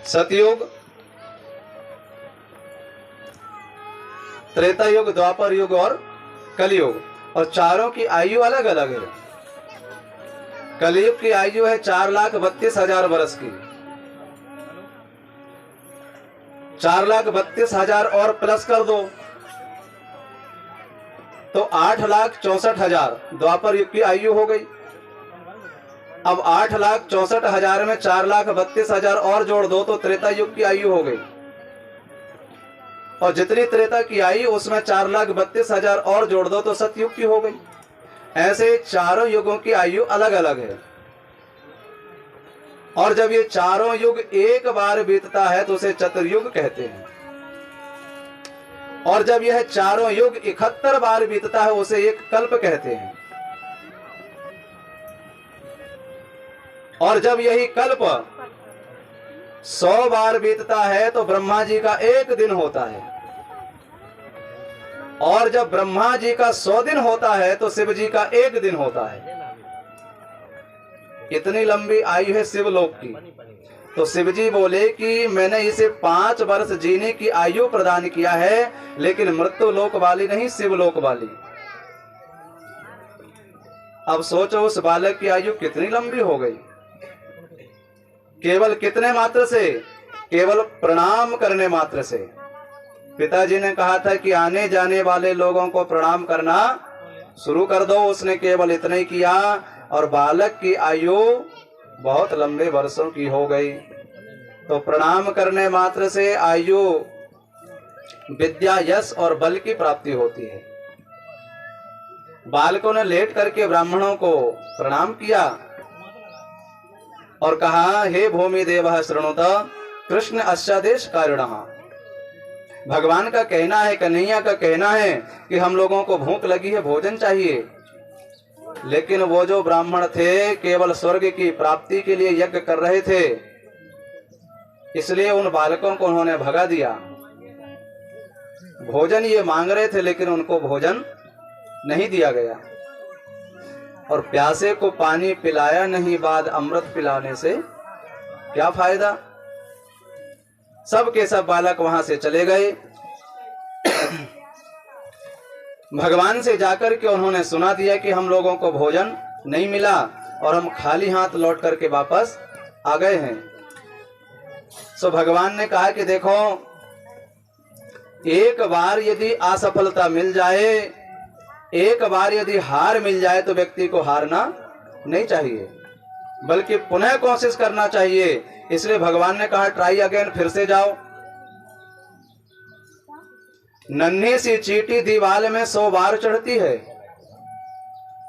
सतयुग, त्रेता युग, द्वापर युग और कलयुग। और चारों की आयु अलग अलग है। कलयुग की आयु है 4,32,000 वर्ष की। 4,32,000 और प्लस कर दो तो 8,64,000 द्वापर युग की आयु हो गई। अब 8,64,000 में 4,32,000 और जोड़ दो तो त्रेता युग की आयु हो गई। और जितनी त्रेता की आयु उसमें 4,32,000 और जोड़ दो तो सतयुग की हो गई। ऐसे चारों युगों की आयु अलग अलग है। और जब ये चारों युग एक बार बीतता है तो उसे चतुर्युग कहते हैं। और जब यह चारों युग 71 बार बीतता है उसे एक कल्प कहते हैं। और जब यही कल्प 100 बार बीतता है तो ब्रह्मा जी का एक दिन होता है। और जब ब्रह्मा जी का 100 दिन होता है तो शिव जी का एक दिन होता है। इतनी लंबी आयु है शिवलोक की। तो शिव जी बोले कि मैंने इसे 5 वर्ष जीने की आयु प्रदान किया है, लेकिन मृत्यु लोक वाली नहीं, शिवलोक वाली। अब सोचो उस बालक की आयु कितनी लंबी हो गई। केवल कितने मात्र से? केवल प्रणाम करने मात्र से। पिताजी ने कहा था कि आने जाने वाले लोगों को प्रणाम करना शुरू कर दो। उसने केवल इतना ही किया और बालक की आयु बहुत लंबे वर्षों की हो गई। तो प्रणाम करने मात्र से आयु, विद्या, यश और बल की प्राप्ति होती है। बालकों ने लेट करके ब्राह्मणों को प्रणाम किया और कहा, हे भूमि देवः शृणुत कृष्ण अस्यादेश कारिणः। भगवान का कहना है, कन्हैया का कहना है कि हम लोगों को भूख लगी है, भोजन चाहिए। लेकिन वो जो ब्राह्मण थे केवल स्वर्ग की प्राप्ति के लिए यज्ञ कर रहे थे, इसलिए उन बालकों को उन्होंने भगा दिया। भोजन ये मांग रहे थे लेकिन उनको भोजन नहीं दिया गया। और प्यासे को पानी पिलाया नहीं, बाद अमृत पिलाने से क्या फायदा। सब के सब बालक वहां से चले गए। भगवान से जाकर के उन्होंने सुना दिया कि हम लोगों को भोजन नहीं मिला और हम खाली हाथ लौट करके वापस आ गए हैं। सो भगवान ने कहा कि देखो, एक बार यदि असफलता मिल जाए, एक बार यदि हार मिल जाए तो व्यक्ति को हारना नहीं चाहिए, बल्कि पुनः कोशिश करना चाहिए। इसलिए भगवान ने कहा ट्राई अगेन, फिर से जाओ। नन्ही सी चींटी दीवाल में 100 बार चढ़ती है,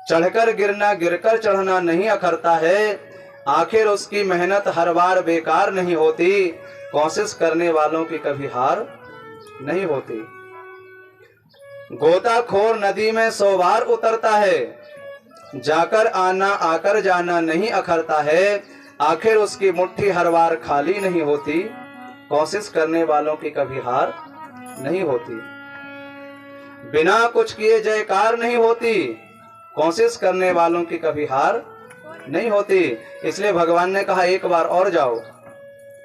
चढ़कर गिरना, गिरकर चढ़ना नहीं अखरता है। आखिर उसकी मेहनत हर बार बेकार नहीं होती। कोशिश करने वालों की कभी हार नहीं होती। गोताखोर नदी में 100 बार उतरता है, जाकर आना आकर जाना नहीं अखरता है। आखिर उसकी मुट्ठी हर बार खाली नहीं होती। कोशिश करने वालों की कभी हार नहीं होती। बिना कुछ किए जयकार नहीं होती। कोशिश करने वालों की कभी हार नहीं होती। इसलिए भगवान ने कहा एक बार और जाओ।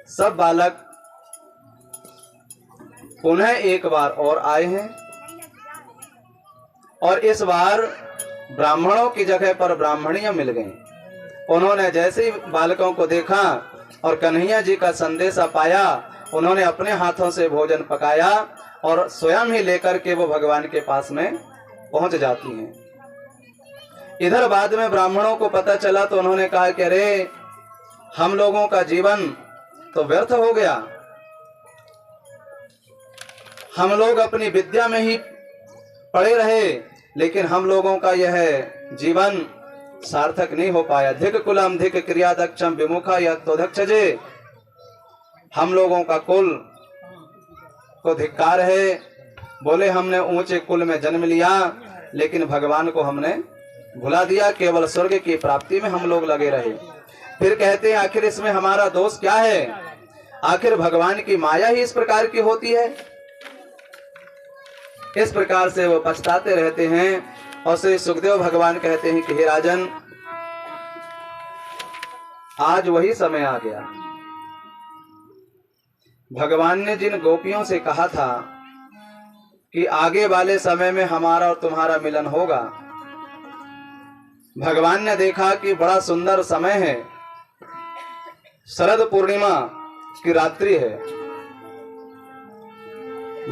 सब बालक पुनः एक बार और आए हैं और इस बार ब्राह्मणों की जगह पर ब्राह्मणियां मिल गईं। उन्होंने जैसे ही बालकों को देखा और कन्हैया जी का संदेशा पाया, उन्होंने अपने हाथों से भोजन पकाया और स्वयं ही लेकर के वो भगवान के पास में पहुंच जाती हैं। इधर बाद में ब्राह्मणों को पता चला तो उन्होंने कहा कि अरे, हम लोगों का जीवन तो व्यर्थ हो गया। हम लोग अपनी विद्या में ही पड़े रहे, लेकिन हम लोगों का यह जीवन सार्थक नहीं हो पाया। धिक कुलम धिक क्रिया दक्षम विमुखा यदक्षजे। हम लोगों का कुल को धिक्कार है। बोले हमने ऊंचे कुल में जन्म लिया, लेकिन भगवान को हमने भुला दिया। केवल स्वर्ग की प्राप्ति में हम लोग लगे रहे। फिर कहते हैं आखिर इसमें हमारा दोष क्या है? आखिर भगवान की माया ही इस प्रकार की होती है। इस प्रकार से वो पछताते रहते हैं। और श्री सुखदेव भगवान कहते हैं कि हे राजन, आज वही समय आ गया। भगवान ने जिन गोपियों से कहा था कि आगे वाले समय में हमारा और तुम्हारा मिलन होगा, भगवान ने देखा कि बड़ा सुंदर समय है, शरद पूर्णिमा की रात्रि है।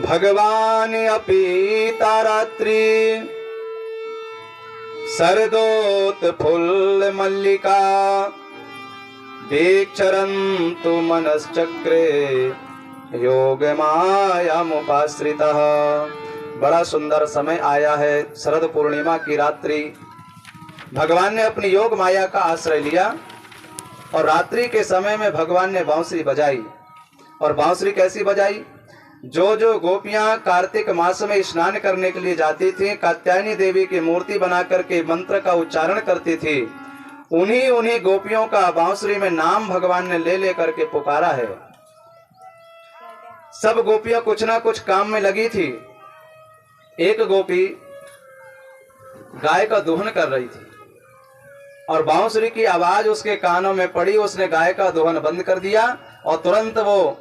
भगवान अपीता रात्रि शरदोत्फुल्ल मल्लिका दीक्षरन्तु मनश्चक्रे योग मायामुपाश्रितः। बड़ा सुंदर समय आया है, शरद पूर्णिमा की रात्रि। भगवान ने अपनी योग माया का आश्रय लिया और रात्रि के समय में भगवान ने बांसुरी बजाई। और बांसुरी कैसी बजाई? जो जो गोपियां कार्तिक मास में स्नान करने के लिए जाती थी, कात्यायनी देवी की मूर्ति बना करके मंत्र का उच्चारण करती थी, उन्हीं उन्हीं गोपियों का बांसुरी में नाम भगवान ने ले ले करके पुकारा है। सब गोपियां कुछ ना कुछ काम में लगी थी। एक गोपी गाय का दोहन कर रही थी और बांसुरी की आवाज उसके कानों में पड़ी। उसने गाय का दोहन बंद कर दिया और तुरंत वो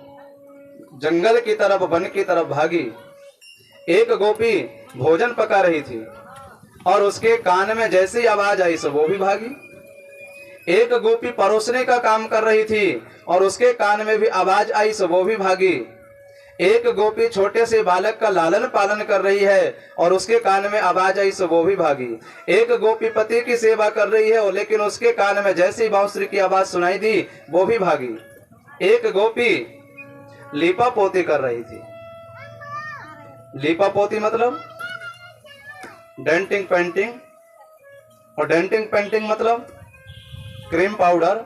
जंगल की तरफ, वन की तरफ भागी। एक गोपी भोजन पका रही थी और उसके कान में जैसी आवाज आई सो वो भी भागी। एक गोपी परोसने का काम कर रही थी और उसके कान में भी आवाज आई सो वो भी भागी। एक गोपी छोटे से बालक का लालन पालन कर रही है और उसके कान में आवाज आई सो वो भी भागी। एक गोपी पति की सेवा कर रही है और लेकिन उसके कान में जैसी बांसुरी की आवाज सुनाई दी वो भी भागी। एक गोपी लीपा पोती कर रही थी। लीपा पोती मतलब डेंटिंग पेंटिंग, और डेंटिंग पेंटिंग मतलब क्रीम पाउडर।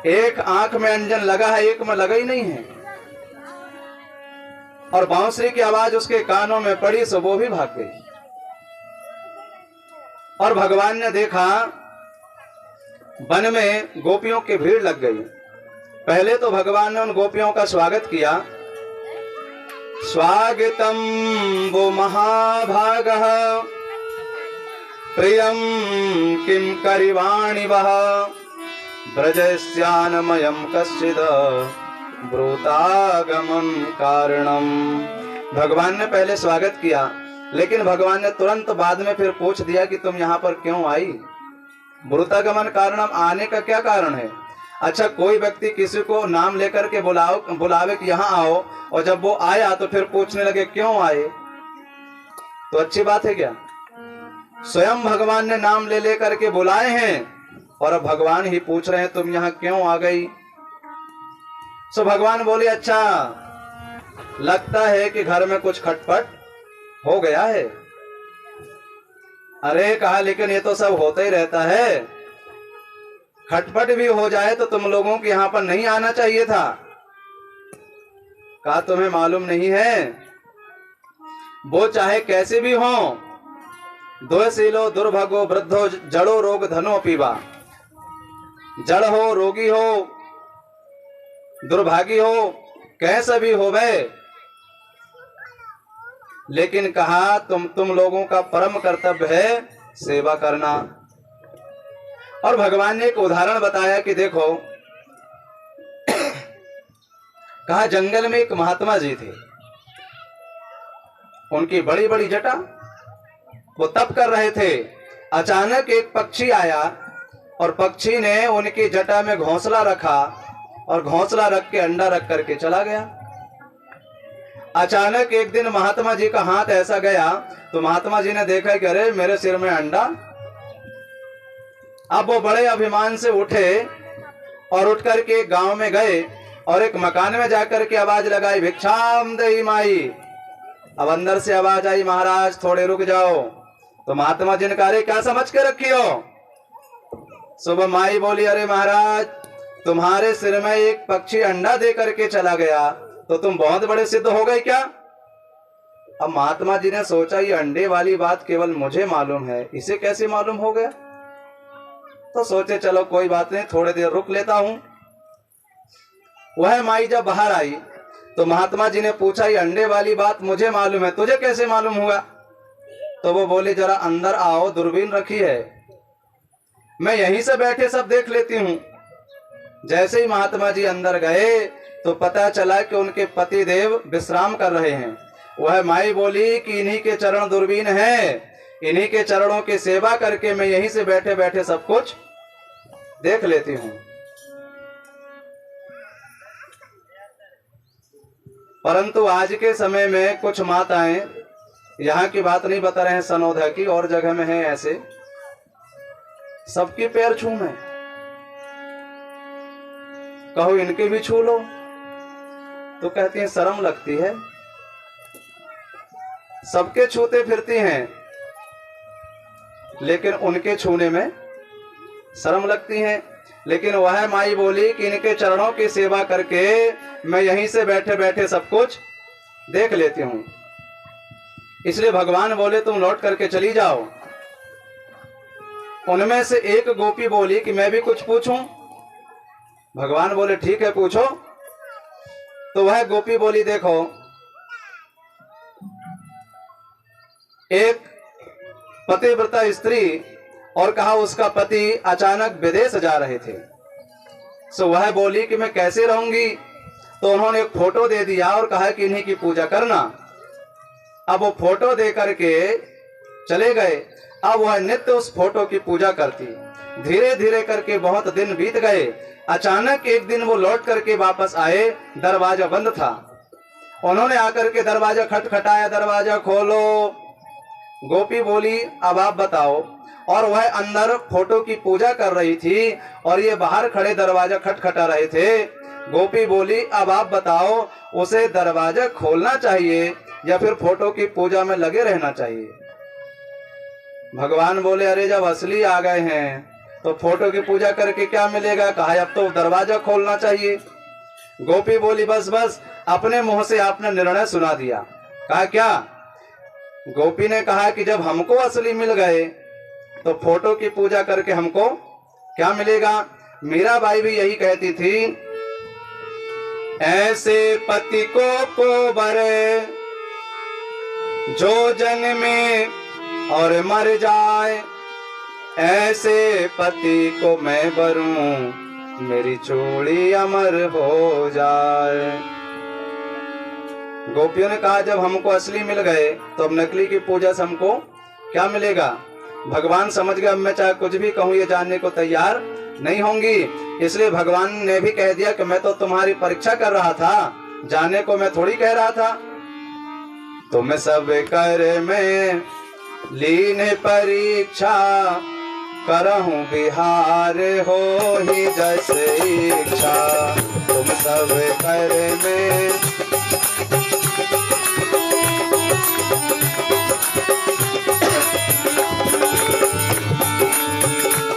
एक आंख में अंजन लगा है, एक में लगा ही नहीं है, और बांसुरी की आवाज उसके कानों में पड़ी सो वो भी भाग गई। और भगवान ने देखा वन में गोपियों की भीड़ लग गई। पहले तो भगवान ने उन गोपियों का स्वागत किया। स्वागतम वो महाभागः प्रियम किम करिवाणि वह ब्रजस्यानमयं कश्चिद ब्रूतागमन कारणम। भगवान ने पहले स्वागत किया, लेकिन भगवान ने तुरंत बाद में फिर पूछ दिया कि तुम यहाँ पर क्यों आई? ब्रूतागमन कारणम, आने का क्या कारण है? अच्छा, कोई व्यक्ति किसी को नाम लेकर के बुलावे कि यहाँ आओ, और जब वो आया तो फिर पूछने लगे क्यों आए, तो अच्छी बात है क्या? स्वयं भगवान ने नाम ले लेकर के बुलाए हैं और अब भगवान ही पूछ रहे हैं तुम यहाँ क्यों आ गई। सो भगवान बोले अच्छा, लगता है कि घर में कुछ खटपट हो गया है। अरे कहा, लेकिन ये तो सब होता ही रहता है, खटपट भी हो जाए तो तुम लोगों को यहाँ पर नहीं आना चाहिए था। कहा तुम्हें मालूम नहीं है, वो चाहे कैसे भी हो, दोषीलो दुर्भगो वृद्धो जड़ो रोग धनो पीवा। जड़ हो, रोगी हो, दुर्भागी हो, कैसा भी हो वे, लेकिन कहा तुम लोगों का परम कर्तव्य है सेवा करना। और भगवान ने एक उदाहरण बताया कि देखो, कहा जंगल में एक महात्मा जी थे, उनकी बड़ी बड़ी जटा, वो तप कर रहे थे। अचानक एक पक्षी आया और पक्षी ने उनकी जटा में घोंसला रखा और घोंसला रख के अंडा रख करके चला गया। अचानक एक दिन महात्मा जी का हाथ ऐसा गया तो महात्मा जी ने देखा कि अरे मेरे सिर में अंडा। अब वो बड़े अभिमान से उठे और उठ करके गांव में गए और एक मकान में जाकर के आवाज लगाई, भिक्षाम देहि माई। अब अंदर से आवाज आई, महाराज थोड़े रुक जाओ। तो महात्मा जी ने कहा, अरे क्या समझ के रखी हो? सुबह माई बोली, अरे महाराज तुम्हारे सिर में एक पक्षी अंडा दे करके चला गया तो तुम बहुत बड़े सिद्ध हो गए क्या? अब महात्मा जी ने सोचा ये अंडे वाली बात केवल मुझे मालूम है, इसे कैसे मालूम हो गया? तो सोचे चलो कोई बात नहीं, थोड़ी देर रुक लेता हूं। वह माई जब बाहर आई तो महात्मा जी ने पूछा, ये अंडे वाली बात मुझे मालूम है, तुझे कैसे मालूम हुआ? तो वो बोले, जरा अंदर आओ, दूरबीन रखी है, मैं यहीं से बैठे सब देख लेती हूं। जैसे ही महात्मा जी अंदर गए, तो पता चला कि उनके पति देव विश्राम कर रहे हैं। वह माई बोली कि इन्हीं के चरण दूरबीन है, इन्हीं के चरणों की सेवा करके मैं यहीं से बैठे बैठे सब कुछ देख लेती हूं। परंतु आज के समय में कुछ माताएं, यहाँ की बात नहीं बता रहे हैं, सनोधा की और जगह में है ऐसे, सबके पैर छू में, कहो इनके भी छू लो तो कहती हैं शर्म लगती है। सबके छूते फिरती हैं लेकिन उनके छूने में शर्म लगती है। लेकिन वह माई बोली कि इनके चरणों की सेवा करके मैं यहीं से बैठे बैठे सब कुछ देख लेती हूं। इसलिए भगवान बोले तुम लौट करके चली जाओ। उनमें से एक गोपी बोली कि मैं भी कुछ पूछूं। भगवान बोले ठीक है पूछो। तो वह गोपी बोली देखो, एक पतिव्रता स्त्री और कहा उसका पति अचानक विदेश जा रहे थे। सो वह बोली कि मैं कैसे रहूंगी। तो उन्होंने एक फोटो दे दिया और कहा कि इन्हीं की पूजा करना। अब वो फोटो दे करके चले गए। अब वह नित्य उस फोटो की पूजा करती। धीरे धीरे करके बहुत दिन बीत गए। अचानक एक दिन वो लौट करके वापस आए, दरवाजा बंद था। उन्होंने आकर के दरवाजा खटखटाया, दरवाजा खोलो। गोपी बोली अब आप बताओ। और वह अंदर फोटो की पूजा कर रही थी और ये बाहर खड़े दरवाजा खटखटा रहे थे। गोपी बोली अब आप बताओ, उसे दरवाजा खोलना चाहिए या फिर फोटो की पूजा में लगे रहना चाहिए। भगवान बोले अरे जब असली आ गए हैं तो फोटो की पूजा करके क्या मिलेगा। कहा अब तो दरवाजा खोलना चाहिए। गोपी बोली बस बस, अपने मुंह से आपने निर्णय सुना दिया। कहा क्या। गोपी ने कहा कि जब हमको असली मिल गए तो फोटो की पूजा करके हमको क्या मिलेगा। मीराबाई भी यही कहती थी, ऐसे पति को बरे जो जन्मे और मर जाए, ऐसे पति को मैं बरूं मेरी चूड़ी अमर हो जाए। गोपियों ने कहा जब हमको असली मिल गए तो अब नकली की पूजा से हमको क्या मिलेगा। भगवान समझ गए अब मैं चाहे कुछ भी कहूं ये जानने को तैयार नहीं होंगी। इसलिए भगवान ने भी कह दिया कि मैं तो तुम्हारी परीक्षा कर रहा था, जाने को मैं थोड़ी कह रहा था। तुम सब कर में लीन परीक्षा, करहूं बिहार हो ही जस इच्छा। तुम सब कर में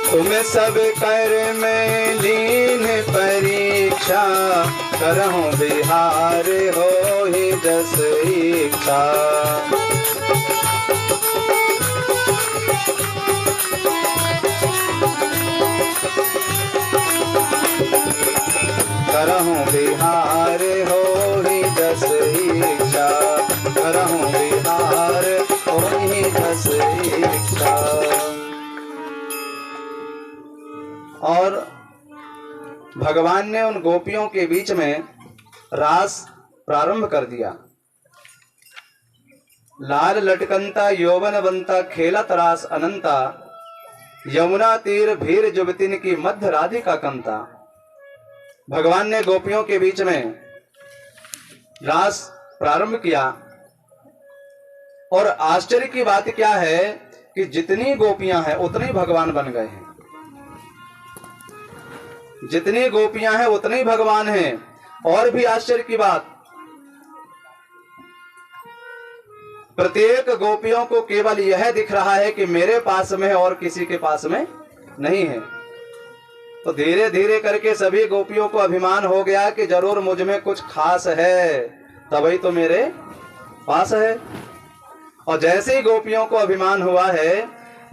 तुम सब कर में लीन परीक्षा, करहूं बिहार हो ही जस इच्छा। करहूं बिहार हो ही जस इच्छा, करहूं बिहार हो ही जस इच्छा। और भगवान ने उन गोपियों के बीच में रास प्रारंभ कर दिया। लाल लटकंता यौवन बनता, खेलत रास अनंता, यमुना तीर भीर जुबतिन की मध्य राधिका कंता। भगवान ने गोपियों के बीच में रास प्रारंभ किया। और आश्चर्य की बात क्या है कि जितनी गोपियां हैं उतने भगवान बन गए हैं। जितनी गोपियां हैं उतने भगवान हैं। और भी आश्चर्य की बात, प्रत्येक गोपियों को केवल यह दिख रहा है कि मेरे पास में है और किसी के पास में नहीं है। तो धीरे धीरे करके सभी गोपियों को अभिमान हो गया कि जरूर मुझ में कुछ खास है, तभी तो मेरे पास है। और जैसे ही गोपियों को अभिमान हुआ है,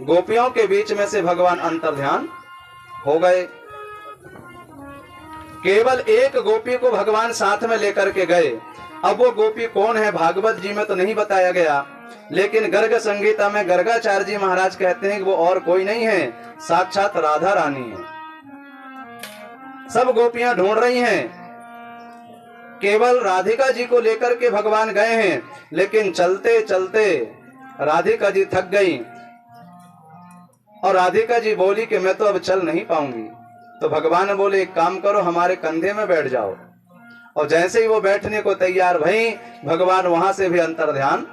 गोपियों के बीच में से भगवान अंतर्ध्यान हो गए। केवल एक गोपी को भगवान साथ में लेकर के गए। अब वो गोपी कौन है भागवत जी में तो नहीं बताया गया, लेकिन गर्ग संगीता में गर्गाचार्य जी महाराज कहते हैं कि वो और कोई नहीं है, साक्षात राधा रानी है। सब गोपियां ढूंढ रही हैं केवल राधिका जी को लेकर के भगवान गए हैं, लेकिन चलते चलते राधिका जी थक गई और राधिका जी बोली कि मैं तो अब चल नहीं पाऊंगी। तो भगवान बोले एक काम करो, हमारे कंधे में बैठ जाओ। और जैसे ही वो बैठने को तैयार भई, भगवान वहां से भी अंतर्ध्यान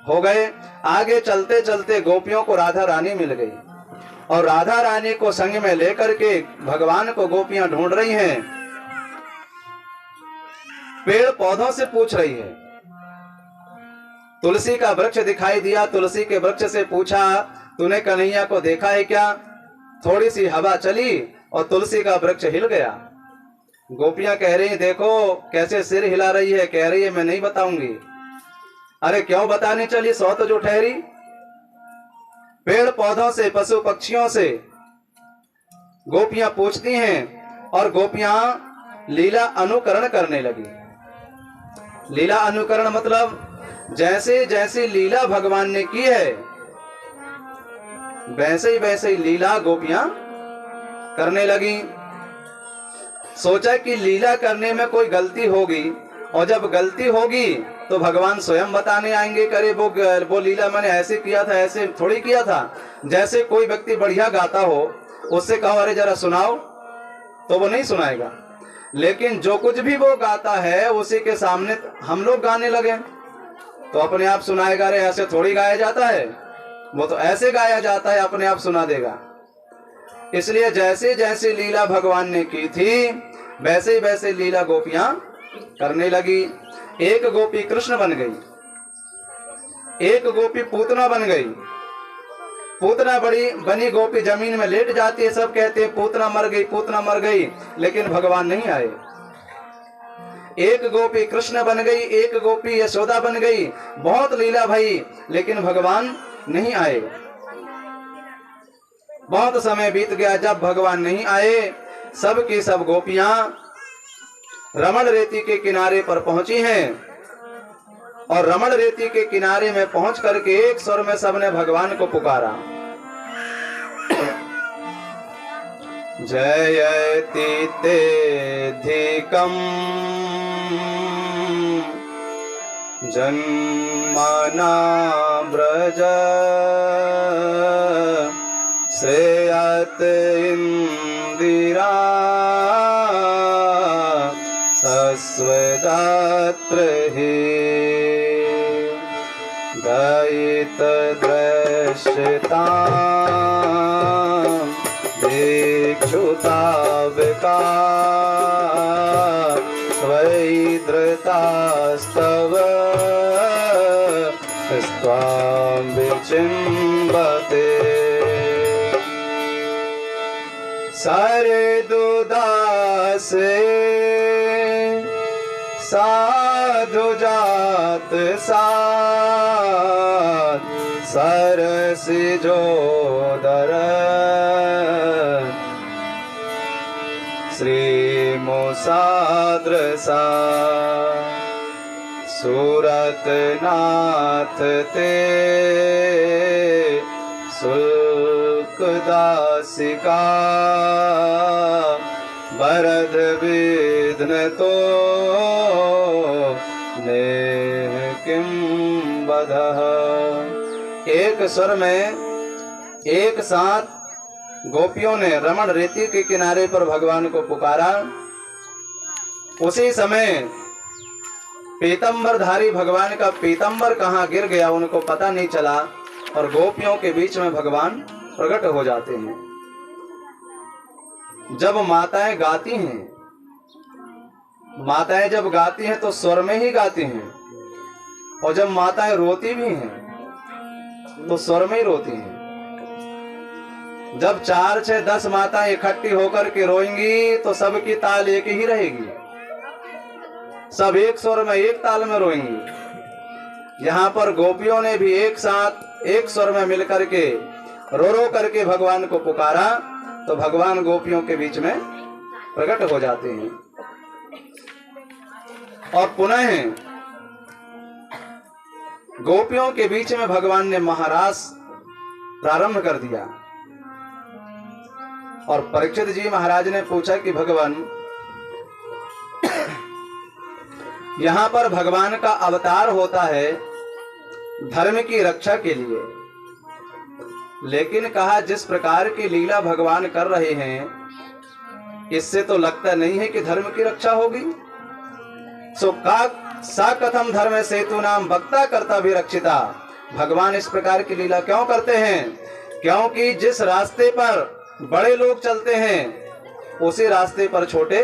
हो गए। आगे चलते चलते गोपियों को राधा रानी मिल गई और राधा रानी को संग में लेकर के भगवान को गोपियां ढूंढ रही हैं। पेड़ पौधों से पूछ रही है। तुलसी का वृक्ष दिखाई दिया, तुलसी के वृक्ष से पूछा तूने कन्हैया को देखा है क्या? थोड़ी सी हवा चली और तुलसी का वृक्ष हिल गया। गोपियां कह रही देखो कैसे सिर हिला रही है, कह रही है मैं नहीं बताऊंगी। अरे क्यों बताने चली, सौ तो जो ठहरी। पेड़ पौधों से, पशु पक्षियों से गोपियां पूछती हैं और गोपियां लीला अनुकरण करने लगी। लीला अनुकरण मतलब जैसे जैसे लीला भगवान ने की है वैसे ही लीला गोपियां करने लगी। सोचा कि लीला करने में कोई गलती होगी और जब गलती होगी तो भगवान स्वयं बताने आएंगे, करे वो लीला मैंने ऐसे किया था, ऐसे थोड़ी किया था। जैसे कोई व्यक्ति बढ़िया गाता हो, उससे कहो अरे जरा सुनाओ, तो वो नहीं सुनाएगा। लेकिन जो कुछ भी वो गाता है उसी के सामने हम लोग गाने लगे तो अपने आप सुनाएगा। अरे ऐसे थोड़ी गाया जाता है, वो तो ऐसे गाया जाता है, अपने आप सुना देगा। इसलिए जैसे जैसे लीला भगवान ने की थी वैसे लीला गोपियां करने लगी। एक गोपी कृष्ण बन गई, एक गोपी पूतना बन गई। पूतना बनी गोपी जमीन में लेट जाती है, सब कहते हैं पूतना मर गई, पूतना मर गई, लेकिन भगवान नहीं आए। एक गोपी कृष्ण बन गई, एक गोपी यशोदा बन गई, बहुत लीला भई, लेकिन भगवान नहीं आए। बहुत समय बीत गया, जब भगवान नहीं आए सब की सब गोपियां रमण रेती के किनारे पर पहुंची हैं और रमण रेती के किनारे में पहुंच करके एक स्वर में सबने भगवान को पुकारा, जयति तेधिकम जन्मना ब्रज श्रेयत इंदिरा सस्वदात्र हि दयित दृश्यता दीक्षुताविका स्वैधृतास्तव स्वां विचिम्बते सारे दुदासे साधु जात साथ सरसी जोदर श्री मुसाद्रसा सूरत नाथ ते सुल्कदासिका भरत विघ्न तो नेह किम बधः। एक स्वर में एक साथ गोपियों ने रमण रेती के किनारे पर भगवान को पुकारा। उसी समय पीतंबरधारी भगवान का पीतंबर कहाँ गिर गया उनको पता नहीं चला और गोपियों के बीच में भगवान प्रकट हो जाते हैं। जब माताएं गाती हैं, माताएं जब गाती हैं तो स्वर में ही गाती हैं, और जब माताएं रोती भी हैं तो स्वर में ही रोती हैं। जब 4, 6, 10 माताएं इकट्ठी होकर के रोएंगी तो सबकी ताल एक ही रहेगी, सब एक स्वर में एक ताल में रोएंगी। यहाँ पर गोपियों ने भी एक साथ एक स्वर में मिलकर के रो रो करके भगवान को पुकारा तो भगवान गोपियों के बीच में प्रकट हो जाते हैं। और पुनः गोपियों के बीच में भगवान ने महारास प्रारंभ कर दिया। और परीक्षित जी महाराज ने पूछा कि भगवान यहाँ पर भगवान का अवतार होता है धर्म की रक्षा के लिए, लेकिन कहा जिस प्रकार की लीला भगवान कर रहे हैं इससे तो लगता नहीं है कि धर्म की रक्षा होगी। सो का सा कथम धर्म सेतु नाम भक्ता कर्ता भी रक्षिता। भगवान इस प्रकार की लीला क्यों करते हैं? क्योंकि जिस रास्ते पर बड़े लोग चलते हैं उसी रास्ते पर छोटे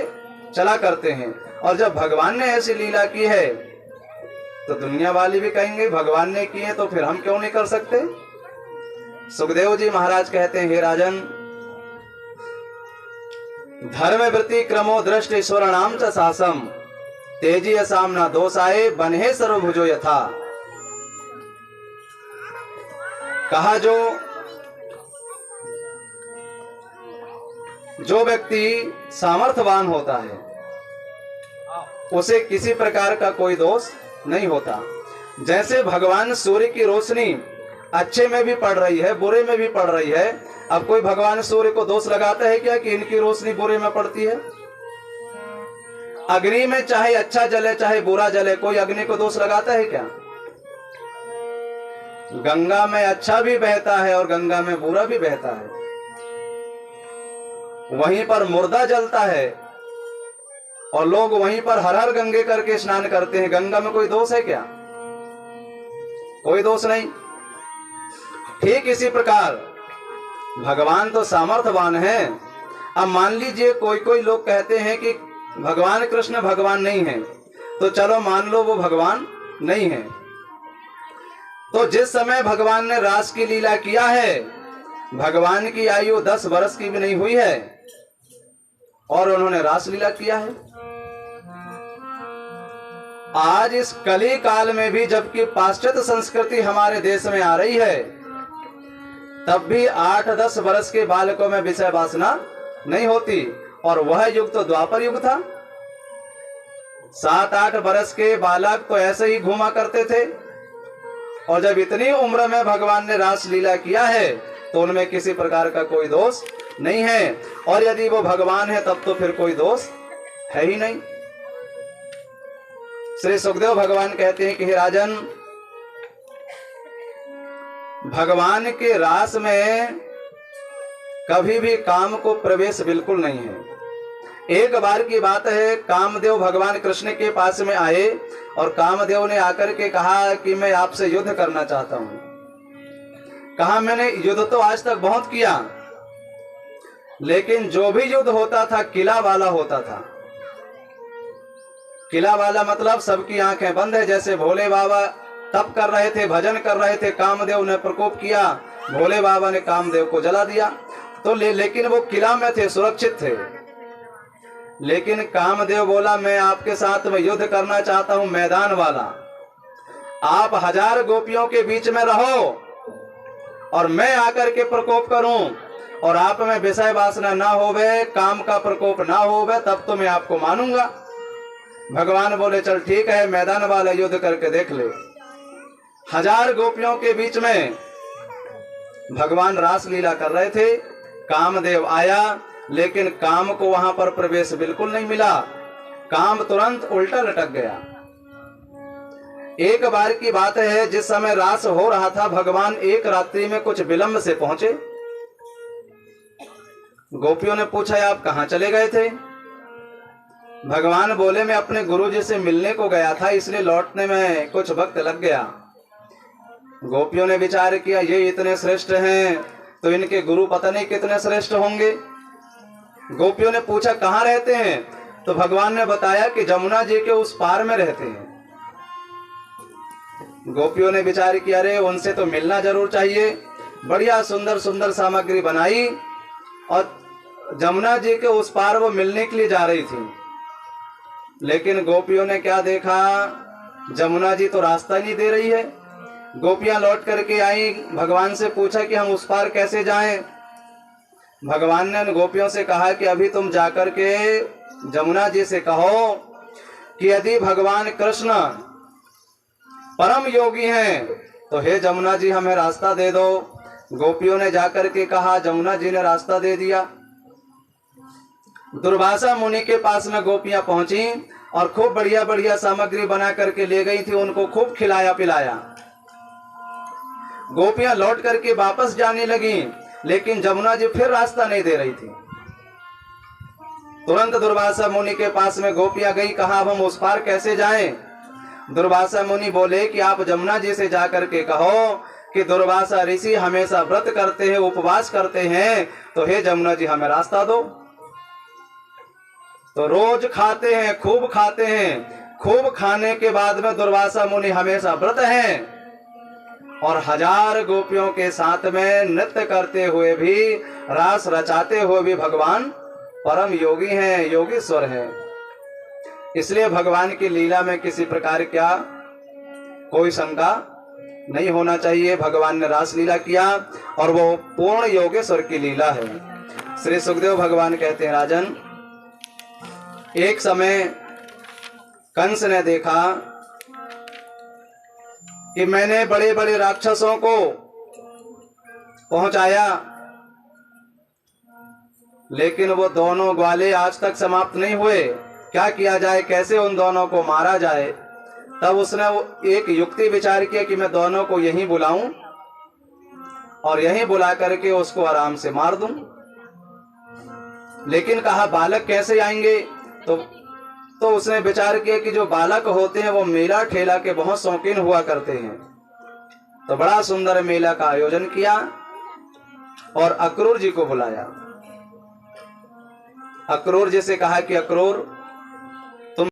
चला करते हैं। और जब भगवान ने ऐसी लीला की है तो दुनिया वाले भी कहेंगे भगवान ने की है तो फिर हम क्यों नहीं कर सकते। सुखदेव जी महाराज कहते हैं, हे राजन, धर्म वृत्ति क्रमो दृष्ट ईश्वर नाम च सासम तेजी असामना दोषाए बन्हे सर्वभुजो यथा। कहा जो व्यक्ति सामर्थ्यवान होता है उसे किसी प्रकार का कोई दोष नहीं होता। जैसे भगवान सूर्य की रोशनी अच्छे में भी पड़ रही है बुरे में भी पड़ रही है, अब कोई भगवान सूर्य को दोष लगाता है क्या कि इनकी रोशनी बुरे में पड़ती है? अग्नि में चाहे अच्छा जले चाहे बुरा जले, कोई अग्नि को दोष लगाता है क्या? गंगा में अच्छा भी बहता है और गंगा में बुरा भी बहता है। वहीं पर मुर्दा जलता है और लोग वहीं पर हर हर गंगे करके स्नान करते हैं। गंगा में कोई दोष है क्या? कोई दोष नहीं। ठीक इसी प्रकार भगवान तो सामर्थ्यवान है। अब मान लीजिए कोई लोग कहते हैं कि भगवान कृष्ण भगवान नहीं है, तो चलो मान लो वो भगवान नहीं है। तो जिस समय भगवान ने रास की लीला किया है, भगवान की आयु 10 वर्ष की भी नहीं हुई है और उन्होंने रास लीला किया है। आज इस कली काल में भी जबकि पाश्चात्य संस्कृति हमारे देश में आ रही है, तब भी 8-10 वर्ष के बालकों में विषय वासना नहीं होती। और वह युग तो द्वापर युग था। 7-8 वर्ष के बालक तो ऐसे ही घूमा करते थे। और जब इतनी उम्र में भगवान ने रास लीला किया है तो उनमें किसी प्रकार का कोई दोष नहीं है। और यदि वो भगवान है तब तो फिर कोई दोष है ही नहीं। श्री सुखदेव भगवान कहते हैं कि हे राजन, भगवान के रास में कभी भी काम को प्रवेश बिल्कुल नहीं है। एक बार की बात है, कामदेव भगवान कृष्ण के पास में आए और कामदेव ने आकर के कहा कि मैं आपसे युद्ध करना चाहता हूं। कहा मैंने युद्ध तो आज तक बहुत किया, लेकिन जो भी युद्ध होता था किला वाला होता था। किला वाला मतलब सबकी आंखें बंद है। जैसे भोले बाबा तप कर रहे थे, भजन कर रहे थे, कामदेव ने प्रकोप किया, भोले बाबा ने कामदेव को जला दिया। तो लेकिन वो किला में थे, सुरक्षित थे। लेकिन कामदेव बोला मैं आपके साथ में युद्ध करना चाहता हूं, मैदान वाला। आप 1000 गोपियों के बीच में रहो और मैं आकर के प्रकोप करूं और आप में विषय वासना ना होवे, काम का प्रकोप ना होवे, तब तो मैं आपको मानूंगा। भगवान बोले चल ठीक है, मैदान वाला युद्ध करके देख ले। 1000 गोपियों के बीच में भगवान रास लीला कर रहे थे। कामदेव आया, लेकिन काम को वहां पर प्रवेश बिल्कुल नहीं मिला। काम तुरंत उल्टा लटक गया। एक बार की बात है, जिस समय रास हो रहा था, भगवान एक रात्रि में कुछ विलंब से पहुंचे। गोपियों ने पूछा आप कहां चले गए थे? भगवान बोले मैं अपने गुरुजी से मिलने को गया था, इसलिए लौटने में कुछ वक्त लग गया। गोपियों ने विचार किया ये इतने श्रेष्ठ हैं तो इनके गुरु पता नहीं कितने श्रेष्ठ होंगे। गोपियों ने पूछा कहाँ रहते हैं? तो भगवान ने बताया कि जमुना जी के उस पार में रहते हैं। गोपियों ने विचार किया अरे उनसे तो मिलना जरूर चाहिए। बढ़िया सुंदर सुंदर सामग्री बनाई और जमुना जी के उस पार वो मिलने के लिए जा रही थी। लेकिन गोपियों ने क्या देखा, जमुना जी तो रास्ता नहीं दे रही है। गोपियां लौट करके आई, भगवान से पूछा कि हम उस पार कैसे जाएं? भगवान ने गोपियों से कहा कि अभी तुम जाकर के जमुना जी से कहो कि यदि भगवान कृष्ण परम योगी हैं तो हे जमुना जी हमें रास्ता दे दो। गोपियों ने जाकर के कहा, जमुना जी ने रास्ता दे दिया। दुर्वासा मुनि के पास में गोपियां पहुंची और खूब बढ़िया बढ़िया सामग्री बना करके ले गई थी, उनको खूब खिलाया पिलाया। गोपियां लौट करके वापस जाने लगी, लेकिन जमुना जी फिर रास्ता नहीं दे रही थी। तुरंत दुर्वासा मुनि के पास में गोपियां गई, कहा अब हम उस पार कैसे जाएं? दुर्वासा मुनि बोले कि आप जमुना जी से जाकर के कहो कि दुर्वासा ऋषि हमेशा व्रत करते हैं, उपवास करते हैं, तो हे जमुना जी हमें रास्ता दो। तो रोज खाते हैं, खूब खाते हैं, खूब खाने के बाद में दुर्वासा मुनि हमेशा व्रत हैं और 1000 गोपियों के साथ में नृत्य करते हुए भी, रास रचाते हुए भी भगवान परम योगी हैं, योगीश्वर हैं। इसलिए भगवान की लीला में किसी प्रकार क्या कोई शंका नहीं होना चाहिए। भगवान ने रास लीला किया और वो पूर्ण योगेश्वर की लीला है। श्री सुखदेव भगवान कहते हैं, राजन एक समय कंस ने देखा कि मैंने बड़े बड़े राक्षसों को पहुंचाया, लेकिन वो दोनों ग्वाले आज तक समाप्त नहीं हुए। क्या किया जाए, कैसे उन दोनों को मारा जाए? तब उसने एक युक्ति विचार किया कि मैं दोनों को यहीं बुलाऊं और यहीं बुला करके उसको आराम से मार दूं। लेकिन कहा बालक कैसे आएंगे? तो उसने विचार किया कि जो बालक होते हैं वो मेला ठेला के बहुत शौकीन हुआ करते हैं। तो बड़ा सुंदर मेला का आयोजन किया और अक्रूर जी को बुलाया। अक्रूर जी से कहा कि अक्रूर